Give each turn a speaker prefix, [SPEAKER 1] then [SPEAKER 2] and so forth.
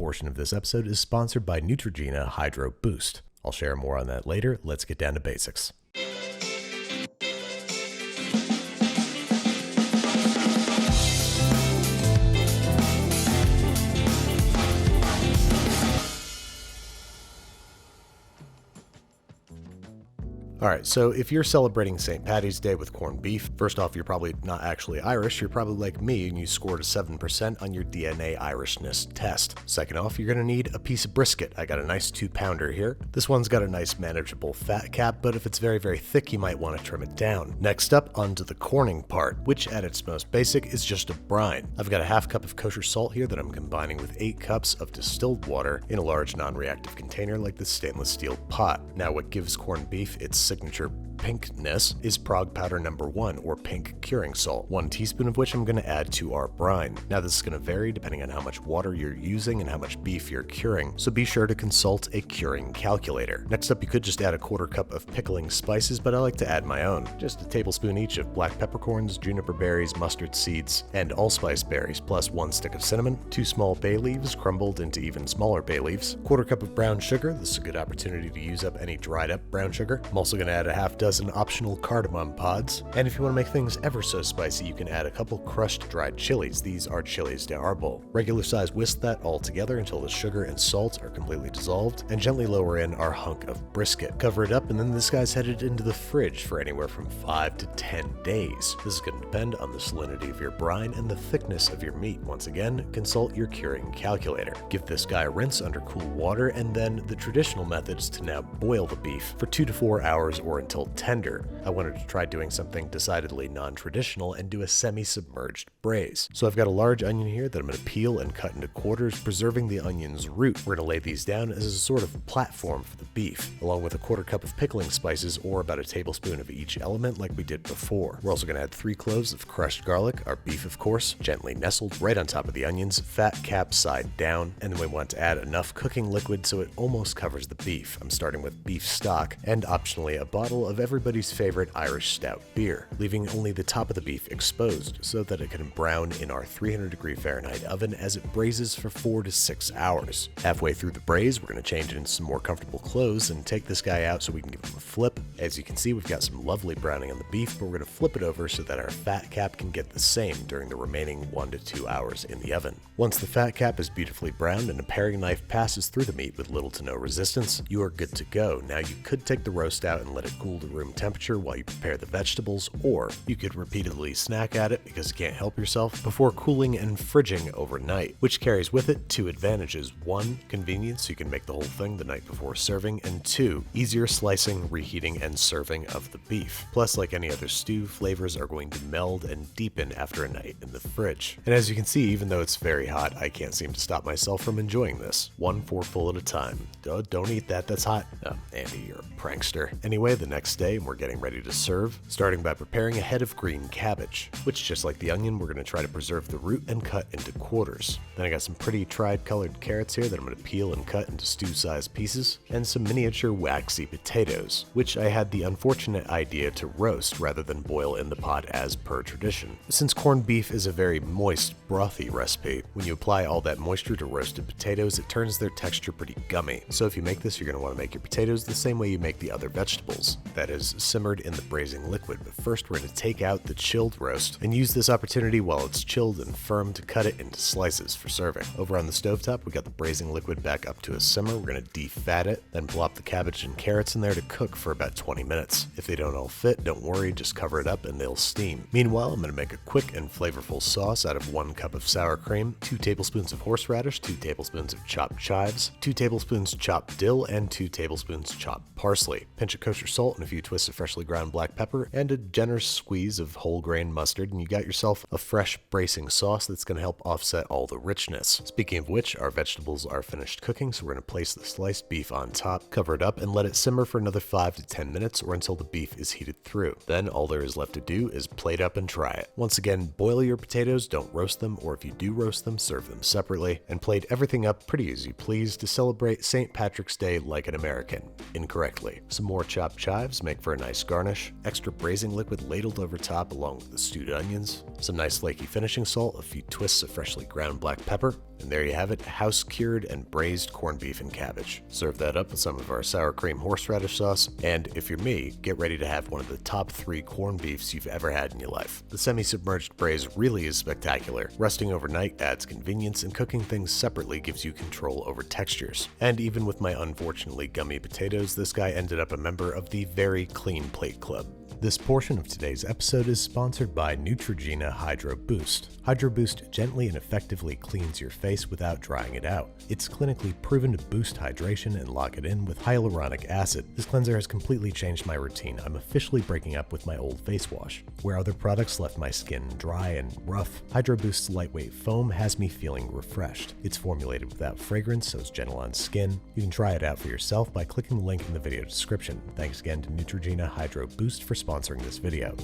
[SPEAKER 1] portion of this episode is sponsored by Neutrogena Hydro Boost. I'll share more on that later. Let's get down to basics. Alright, so if you're celebrating St. Paddy's Day with corned beef, first off, you're probably not actually Irish, you're probably like me and you scored a 7% on your DNA Irishness test. Second off, you're going to need a piece of brisket. I got a nice 2-pounder here. This one's got a nice manageable fat cap, but if it's very, very thick, you might want to trim it down. Next up, onto the corning part, which at its most basic is just a brine. I've got a half cup of kosher salt here that I'm combining with 8 cups of distilled water in a large non-reactive container like this stainless steel pot. Now what gives corned beef its signature pinkness is Prague powder number 1, or pink curing salt, 1 teaspoon of which I'm going to add to our brine. Now this is going to vary depending on how much water you're using and how much beef you're curing, so be sure to consult a curing calculator. Next up, you could just add a 1/4 cup of pickling spices, but I like to add my own. Just a tablespoon each of black peppercorns, juniper berries, mustard seeds, and allspice berries, plus 1 stick of cinnamon, 2 small bay leaves crumbled into even smaller bay leaves, 1/4 cup of brown sugar. This is a good opportunity to use up any dried up brown sugar. I'm also going to add a half dozen optional cardamom pods, and if you want to make things ever so spicy, you can add a couple crushed dried chilies. These are chilies de árbol. Regular size whisk that all together until the sugar and salt are completely dissolved, and gently lower in our hunk of brisket. Cover it up, and then this guy's headed into the fridge for anywhere from 5 to 10 days. This is going to depend on the salinity of your brine and the thickness of your meat. Once again, consult your curing calculator. Give this guy a rinse under cool water, and then the traditional method is to now boil the beef for 2 to 4 hours or until tender. I wanted to try doing something decidedly non-traditional and do a semi-submerged braise. So I've got a large onion here that I'm going to peel and cut into quarters, preserving the onion's root. We're going to lay these down as a sort of platform for the beef, along with a 1/4 cup of pickling spices, or about a tablespoon of each element like we did before. We're also going to add 3 cloves of crushed garlic, our beef of course, gently nestled right on top of the onions, fat cap side down, and then we want to add enough cooking liquid so it almost covers the beef. I'm starting with beef stock, and optionally a bottle of everybody's favorite Irish stout beer, leaving only the top of the beef exposed so that it can brown in our 300-degree Fahrenheit oven as it braises for 4 to 6 hours. Halfway through the braise, we're going to change into some more comfortable clothes and take this guy out so we can give him a flip. As you can see, we've got some lovely browning on the beef, but we're going to flip it over so that our fat cap can get the same during the remaining 1 to 2 hours in the oven. Once the fat cap is beautifully browned and a paring knife passes through the meat with little to no resistance, you are good to go. Now you could take the roast out and let it cool to room temperature while you prepare the vegetables, or you could repeatedly snack at it because you can't help yourself before cooling and fridging overnight, which carries with it 2 advantages. 1, convenience, so you can make the whole thing the night before serving, and 2, easier slicing, reheating, and serving of the beef. Plus, like any other stew, flavors are going to meld and deepen after a night in the fridge. And as you can see, even though it's very hot, I can't seem to stop myself from enjoying this. 1 forkful at a time. Don't eat that, that's hot. Oh, Andy, you're a prankster. Anyway, the next day, we're getting ready to serve, starting by preparing a head of green cabbage, which, just like the onion, we're going to try to preserve the root and cut into quarters. Then I got some pretty tried colored carrots here that I'm going to peel and cut into stew-sized pieces, and some miniature waxy potatoes, which I had the unfortunate idea to roast rather than boil in the pot as per tradition. Since corned beef is a very moist, brothy recipe, when you apply all that moisture to roasted potatoes, it turns their texture pretty gummy. So if you make this, you're going to want to make your potatoes the same way you make the other vegetables, that is, simmered in the braising liquid. But first, we're going to take out the chilled roast and use this opportunity while it's chilled and firm to cut it into slices for serving. Over on the stovetop, we got the braising liquid back up to a simmer. We're going to defat it, then plop the cabbage and carrots in there to cook for about 20 minutes. If they don't all fit, don't worry, just cover it up and they'll steam. Meanwhile, I'm going to make a quick and flavorful sauce out of 1 cup of sour cream, 2 tablespoons of horseradish, 2 tablespoons of chopped chives, 2 tablespoons chopped dill, and 2 tablespoons chopped parsley, pinch of kosher salt and a few twists of freshly ground black pepper, and a generous squeeze of whole grain mustard, and you got yourself a fresh bracing sauce that's going to help offset all the richness. Speaking of which, our vegetables are finished cooking, so we're going to place the sliced beef on top, cover it up, and let it simmer for another 5 to 10 minutes or until the beef is heated through. Then all there is left to do is plate up and try it. Once again, boil your potatoes, don't roast them, or if you do roast them, serve them separately, and plate everything up pretty as you please to celebrate St. Patrick's Day like an American. Incorrectly. Some more chopped chives make for a nice garnish, extra braising liquid ladled over top along with the stewed onions, some nice flaky finishing salt, a few twists of freshly ground black pepper, And there you have it, house-cured and braised corned beef and cabbage. Serve that up with some of our sour cream horseradish sauce, and if you're me, get ready to have one of the top 3 corned beefs you've ever had in your life. The semi-submerged braise really is spectacular. Resting overnight adds convenience, and cooking things separately gives you control over textures. And even with my unfortunately gummy potatoes, this guy ended up a member of the Very Clean Plate Club. This portion of today's episode is sponsored by Neutrogena Hydro Boost. Hydro Boost gently and effectively cleans your face without drying it out. It's clinically proven to boost hydration and lock it in with hyaluronic acid. This cleanser has completely changed my routine. I'm officially breaking up with my old face wash. Where other products left my skin dry and rough, Hydro Boost's lightweight foam has me feeling refreshed. It's formulated without fragrance, so it's gentle on skin. You can try it out for yourself by clicking the link in the video description. Thanks again to Neutrogena Hydro Boost for sponsoring this video.